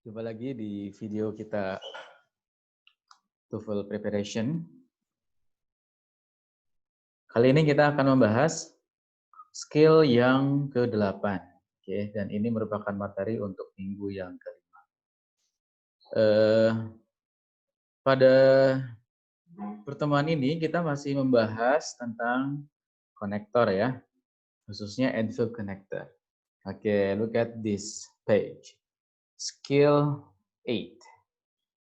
Jumpa lagi di video kita TOEFL Preparation. Kali ini kita akan membahas skill yang ke-8. Oke, dan ini merupakan materi untuk minggu yang kelima. Pada pertemuan ini kita masih membahas tentang konektor ya, khususnya Adverb connector. Oke, look at this page. Skill 8.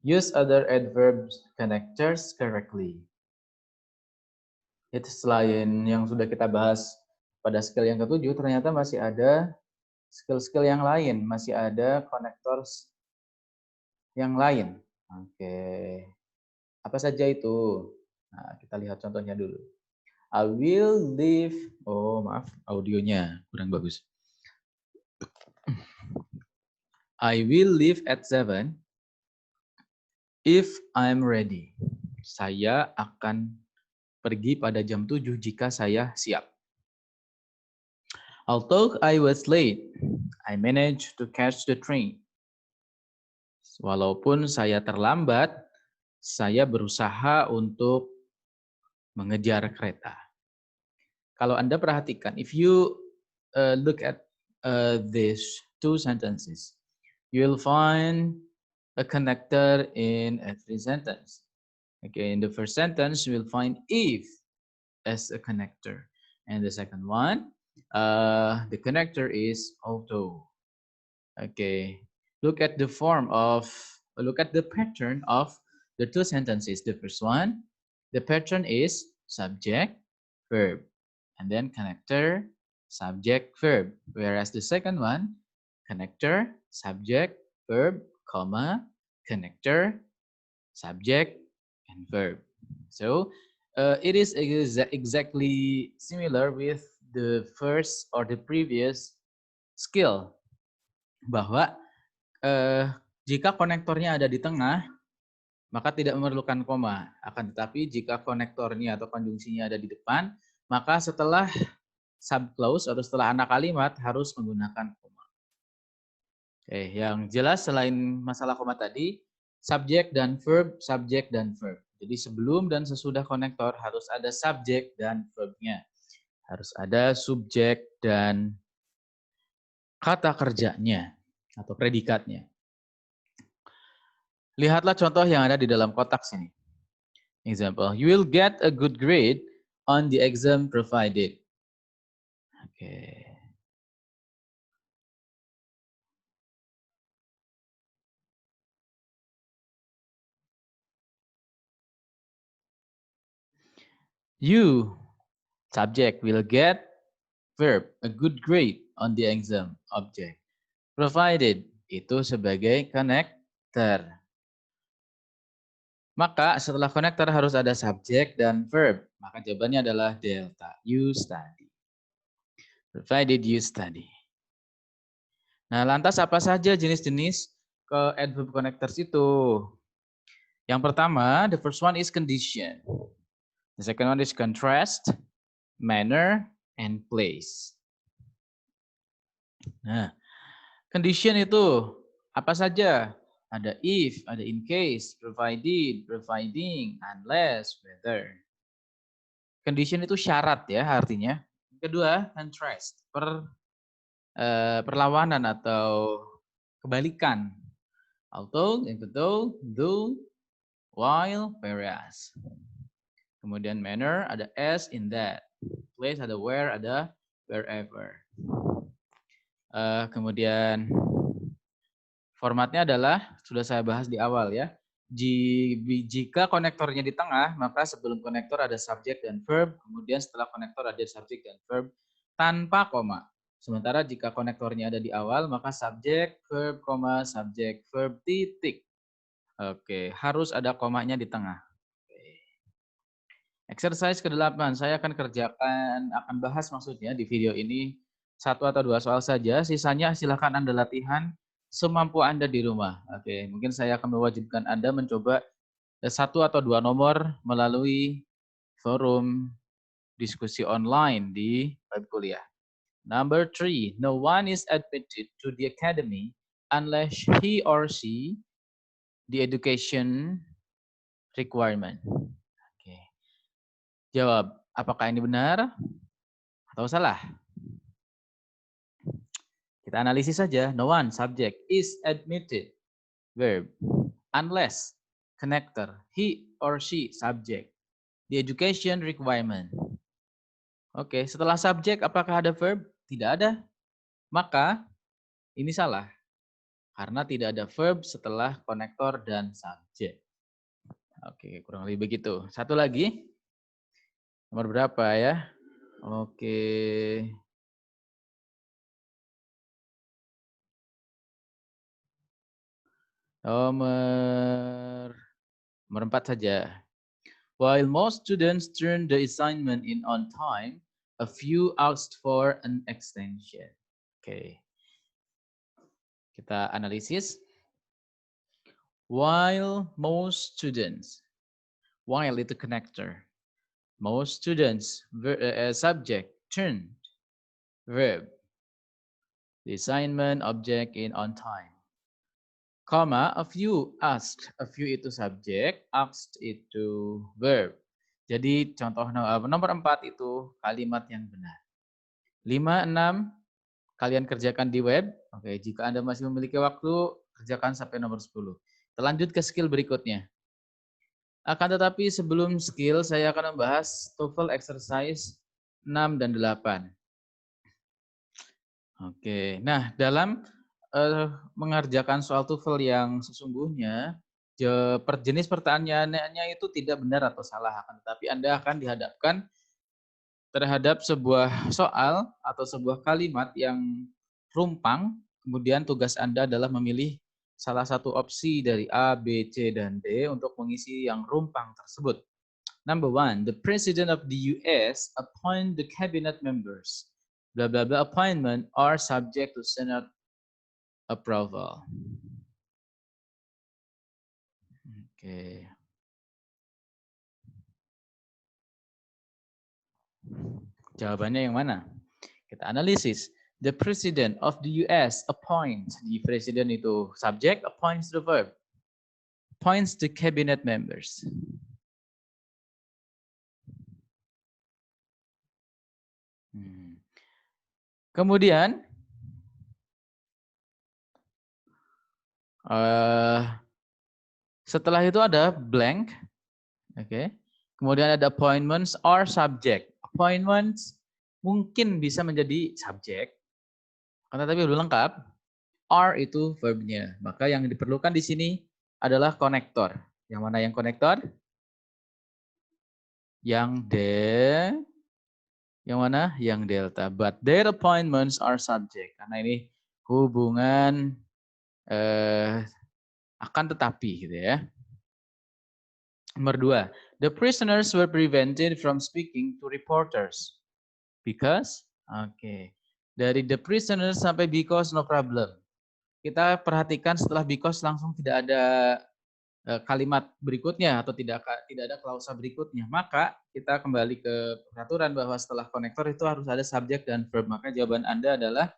Use other adverb connectors correctly. Itu selain yang sudah kita bahas pada skill yang ke-7, ternyata masih ada skill-skill yang lain, masih ada konektor yang lain. Oke, apa saja itu? Nah, kita lihat contohnya dulu. I will leave, oh maaf, audionya kurang bagus. I will leave at 7 if I'm ready. Saya akan pergi pada jam 7 jika saya siap. Although I was late, I managed to catch the train. Walaupun saya terlambat, saya berusaha untuk mengejar kereta. Kalau Anda perhatikan, if you look at these two sentences, you'll find a connector in every sentence. Okay, in the first sentence, you'll find if as a connector. And the second one, the connector is although. Okay, look at the pattern of the two sentences. The first one, the pattern is subject, verb, and then connector, subject, verb. Whereas the second one, connector, subject, verb, comma, connector, subject, and verb. So it is exactly similar with the first or the previous skill, bahwa jika konektornya ada di tengah, maka tidak memerlukan koma. Akan tetapi jika konektornya atau konjungsinya ada di depan, maka setelah subclause atau setelah anak kalimat harus menggunakan koma. Oke, yang jelas selain masalah koma tadi, subjek dan verb, subjek dan verb. Jadi sebelum dan sesudah konektor harus ada subjek dan verbnya. Harus ada subjek dan kata kerjanya atau predikatnya. Lihatlah contoh yang ada di dalam kotak sini. Example, you will get a good grade on the exam provided. Oke. You, subject, will get, verb, a good grade on the exam, object. Provided, itu sebagai connector. Maka setelah connector harus ada subjek dan verb. Maka jawabannya adalah delta. You study. Provided you study. Nah, lantas apa saja jenis-jenis adverb connectors itu? Yang pertama, the first one is condition. The second one is contrast, manner, and place. Nah, condition itu apa saja? Ada if, ada in case, provided, providing, unless, whether. Condition itu syarat ya artinya. Kedua, contrast, perlawanan atau kebalikan. Although, yang kedua, though, while, whereas. Kemudian manner ada as, in that. Place ada where, ada wherever. Kemudian formatnya adalah sudah saya bahas di awal ya. Jika konektornya di tengah, maka sebelum konektor ada subjek dan verb, kemudian setelah konektor ada subjek dan verb tanpa koma. Sementara jika konektornya ada di awal, maka subjek, verb, koma, subjek, verb, titik. Oke, harus ada komanya di tengah. Exercise ke-8, saya akan bahas maksudnya di video ini 1 atau 2 soal saja, sisanya silahkan Anda latihan semampu Anda di rumah. Oke, mungkin saya akan mewajibkan Anda mencoba 1 atau 2 nomor melalui forum diskusi online di web kuliah. Number 3, no one is admitted to the academy unless he or she the education requirement. Oke. Jawab, apakah ini benar atau salah? Kita analisis saja. No one, subject, is admitted, verb, unless, connector, he or she, subject, the education requirement. Oke, setelah subjek apakah ada verb? Tidak ada. Maka ini salah. Karena tidak ada verb setelah konektor dan subjek. Oke, kurang lebih begitu. Satu lagi. Nomor berapa ya? Oke. Nomor 4 saja. While most students turn the assignment in on time, a few asked for an extension. Oke. Kita analisis. While most students, while itu connector. Most students, subject, turned, verb. The assignment, object in on time. Comma, a few asked. A few itu subjek, asked itu verb. Jadi contoh nomor 4 itu kalimat yang benar. 5, 6, kalian kerjakan di web. Oke, jika Anda masih memiliki waktu, kerjakan sampai nomor 10. Kita lanjut ke skill berikutnya. Akan tetapi sebelum skill, saya akan membahas TOEFL exercise 6 dan 8. Oke, nah dalam mengerjakan soal TOEFL yang sesungguhnya, jenis pertanyaannya itu tidak benar atau salah, akan tetapi Anda akan dihadapkan terhadap sebuah soal atau sebuah kalimat yang rumpang, kemudian tugas Anda adalah memilih salah satu opsi dari A, B, C, dan D untuk mengisi yang rumpang tersebut. Number 1, the President of the US appoint the cabinet members. Blah, blah, blah, appointment are subject to Senate approval. Oke. Jawabannya yang mana? Kita analisis. The President of the US appoints. The President itu subject, appoints the verb. Appoints the cabinet members. Kemudian, setelah itu ada blank. Oke. Kemudian ada appointments or subject. Appointments mungkin bisa menjadi subjek, karena tapi belum lengkap. Are itu verbnya. Maka yang diperlukan di sini adalah konektor. Yang mana yang konektor? Yang yang mana? Yang delta. But their appointments are subject. Karena ini hubungan akan tetapi gitu ya. Nomor 2. The prisoners were prevented from speaking to reporters. Because? Oke. Dari the prisoners sampai because no problem. Kita perhatikan setelah because langsung tidak ada kalimat berikutnya atau tidak ada klausa berikutnya, maka kita kembali ke peraturan bahwa setelah konektor itu harus ada subjek dan verb. Maka jawaban Anda adalah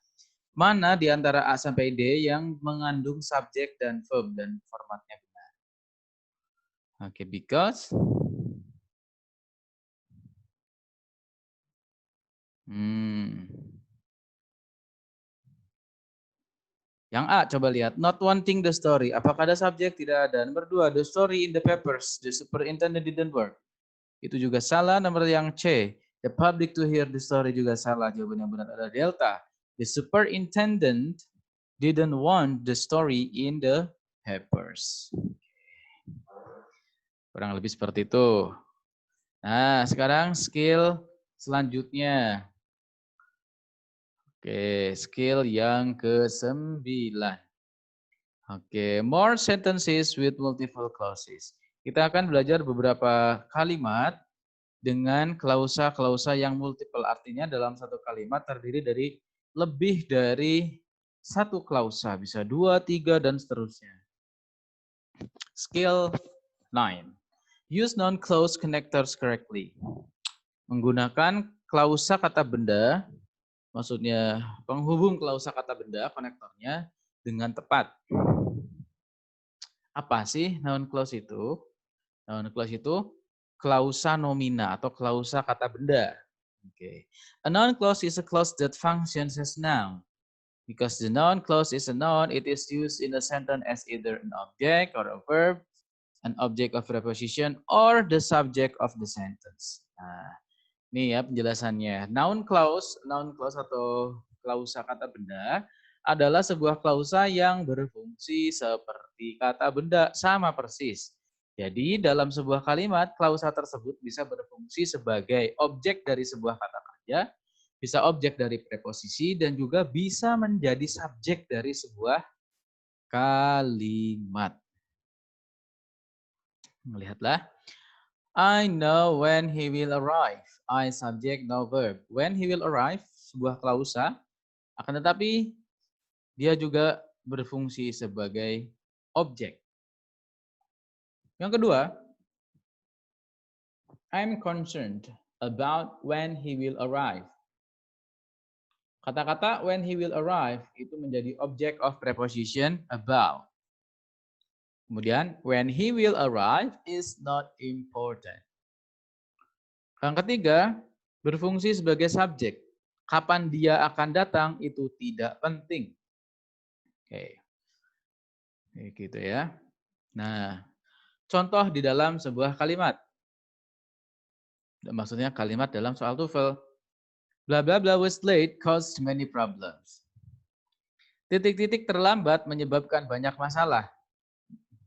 mana di antara A sampai D yang mengandung subjek dan verb dan formatnya benar. Oke, because Yang A, coba lihat. Not wanting the story. Apakah ada subjek? Tidak ada. Nomor 2, the story in the papers. The superintendent didn't work. Itu juga salah. Nomor yang C, the public to hear the story juga salah. Jawaban yang benar adalah delta. The superintendent didn't want the story in the papers. Kurang lebih seperti itu. Nah, sekarang skill selanjutnya. Oke, skill yang ke-9. Oke, more sentences with multiple clauses. Kita akan belajar beberapa kalimat dengan klausa-klausa yang multiple. Artinya dalam satu kalimat terdiri dari lebih dari satu klausa. Bisa 2, 3, dan seterusnya. Skill 9. Use non-clause connectors correctly. Menggunakan klausa kata benda, maksudnya penghubung klausa kata benda, konektornya, dengan tepat. Apa sih noun clause itu? Noun clause itu klausa nomina atau klausa kata benda. Okay. A noun clause is a clause that functions as noun. Because the noun clause is a noun, it is used in a sentence as either an object or a verb, an object of preposition, or the subject of the sentence. Nah, ini ya penjelasannya. Noun clause atau klausa kata benda adalah sebuah klausa yang berfungsi seperti kata benda, sama persis. Jadi dalam sebuah kalimat, klausa tersebut bisa berfungsi sebagai objek dari sebuah kata kerja, bisa objek dari preposisi, dan juga bisa menjadi subjek dari sebuah kalimat. Lihatlah. I know when he will arrive. I subject, no verb. When he will arrive, sebuah klausa, akan tetapi dia juga berfungsi sebagai objek. Yang kedua, I'm concerned about when he will arrive. Kata-kata when he will arrive itu menjadi object of preposition about. Kemudian, when he will arrive is not important. Yang ketiga, berfungsi sebagai subjek. Kapan dia akan datang itu tidak penting. Oke. Gitu ya. Nah, contoh di dalam sebuah kalimat. Maksudnya kalimat dalam soal TOEFL. Blah blah blah was late caused many problems. Titik-titik terlambat menyebabkan banyak masalah.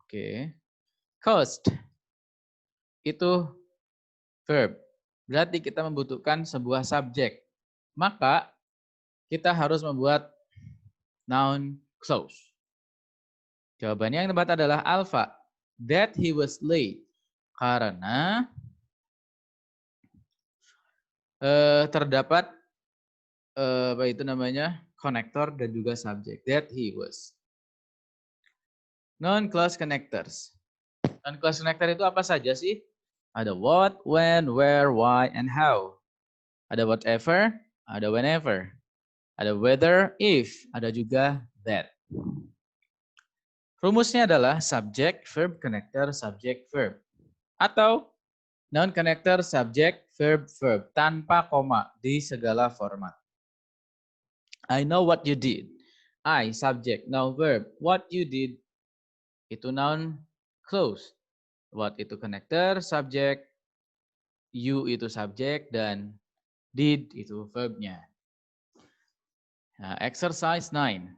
Oke. Caused itu verb. Berarti kita membutuhkan sebuah subjek. Maka kita harus membuat noun clause. Jawabannya yang tepat adalah alpha. That he was late. Karena terdapat apa itu namanya connector dan juga subjek. That he was. Non-clause connectors. Non-clause connector itu apa saja sih? Ada what, when, where, why, and how. Ada whatever, ada whenever. Ada whether, if, ada juga that. Rumusnya adalah subject, verb, connector, subject, verb. Atau noun connector, subject, verb, verb. Tanpa koma di segala format. I know what you did. I, subject, noun, verb. What you did, itu noun clause. What itu connector, subject. You itu subject, dan did itu verbnya. Nah, exercise 9.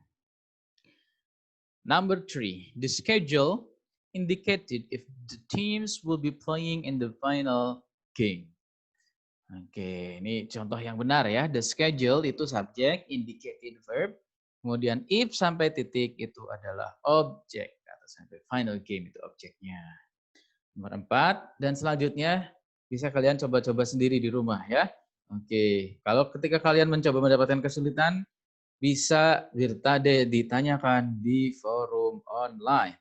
Number 3, the schedule indicated if the teams will be playing in the final game. Oke, ini contoh yang benar ya. The schedule itu subjek, indicated verb. Kemudian if sampai titik itu adalah objek. Atau sampai final game itu objeknya. Nomor 4. Dan selanjutnya bisa kalian coba-coba sendiri di rumah ya. Oke, kalau ketika kalian mencoba mendapatkan kesulitan, bisa ditanyakan di forum online.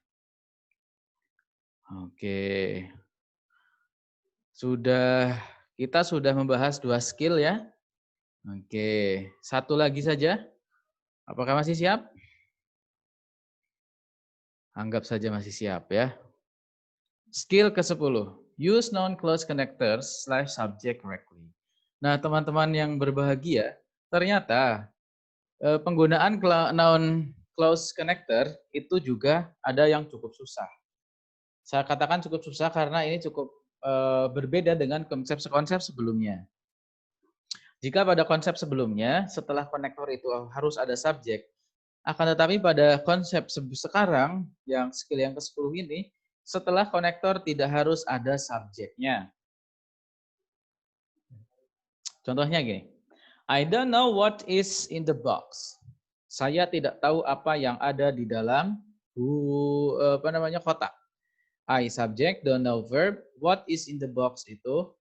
Oke. Kita sudah membahas 2 skill ya. Oke, satu lagi saja. Apakah masih siap? Anggap saja masih siap ya. Skill ke-10. Use non-clause connectors / subject correctly. Nah, teman-teman yang berbahagia, ternyata penggunaan noun clause connector itu juga ada yang cukup susah. Saya katakan cukup susah karena ini cukup berbeda dengan konsep sebelumnya. Jika pada konsep sebelumnya, setelah konektor itu harus ada subjek, akan tetapi pada konsep sekarang, yang skill yang ke-10 ini, setelah konektor tidak harus ada subjeknya. Contohnya gini, I don't know what is in the box. Saya tidak tahu apa yang ada di dalam kotak. I subject, don't know verb. What is in the box itu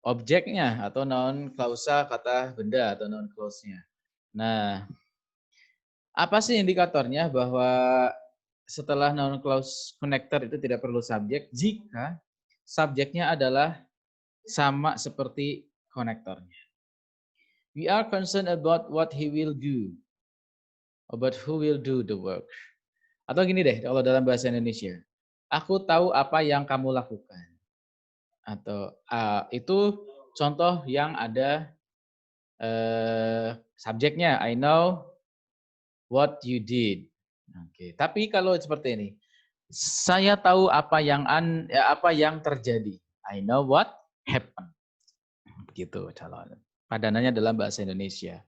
objeknya atau noun klausa kata benda atau noun clause-nya. Nah, apa sih indikatornya bahwa setelah noun clause connector itu tidak perlu subjek jika subjeknya adalah sama seperti konektornya. We are concerned about what he will do. About who will do the work. Atau gini deh, kalau dalam bahasa Indonesia. Aku tahu apa yang kamu lakukan. Atau itu contoh yang ada subjeknya. I know what you did. Oke, tapi kalau seperti ini. Saya tahu apa yang terjadi. I know what happened. Gitu calon. Padanannya dalam bahasa Indonesia.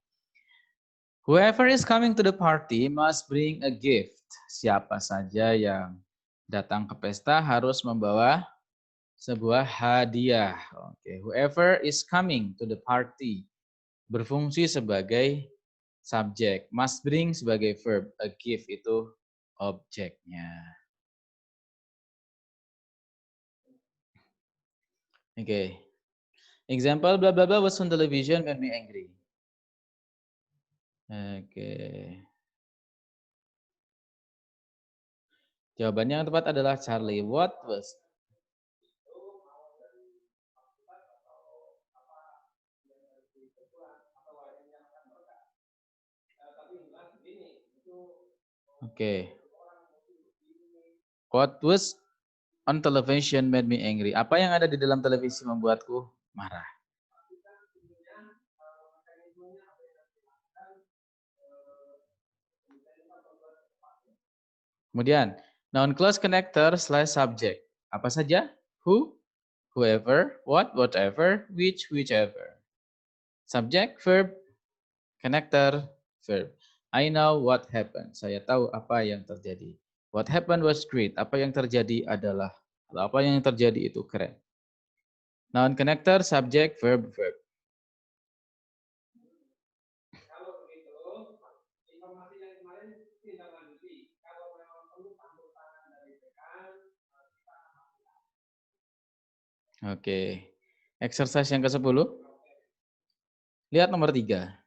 Whoever is coming to the party must bring a gift. Siapa saja yang datang ke pesta harus membawa sebuah hadiah. Oke, whoever is coming to the party berfungsi sebagai subjek, must bring sebagai verb, a gift itu objeknya. Oke. Example blah blah blah was on television made me angry. Oke. Jawabannya yang tepat adalah Charlie. What was? Oke. What was on television made me angry. Apa yang ada di dalam televisi membuatku marah? Kemudian, noun clause connector slash subject. Apa saja? Who, whoever, what, whatever, which, whichever. Subject, verb, connector, verb. I know what happened. Saya tahu apa yang terjadi. What happened was great. Apa yang terjadi adalah, apa yang terjadi itu keren. Noun connector, subject, verb, verb. Oke. Exercise yang ke-10. Lihat nomor 3.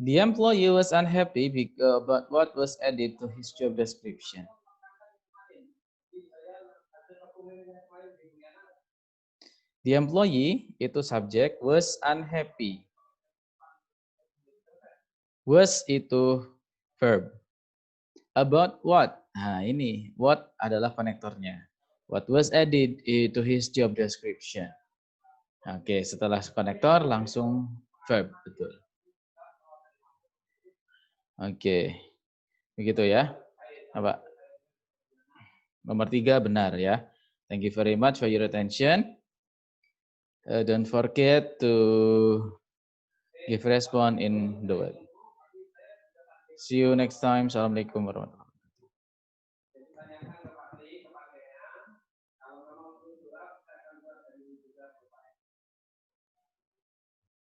The employee was unhappy about what was added to his job description. The employee itu subjek, was unhappy. Was itu verb. About what? Nah ini, what adalah konektornya. What was added to his job description. Oke, setelah konektor langsung verb, betul. Oke, begitu ya. Apa? Nomor 3 benar ya. Thank you very much for your attention. Don't forget to give response in the web. See you next time. Assalamualaikum warahmatullahi wabarakatuh.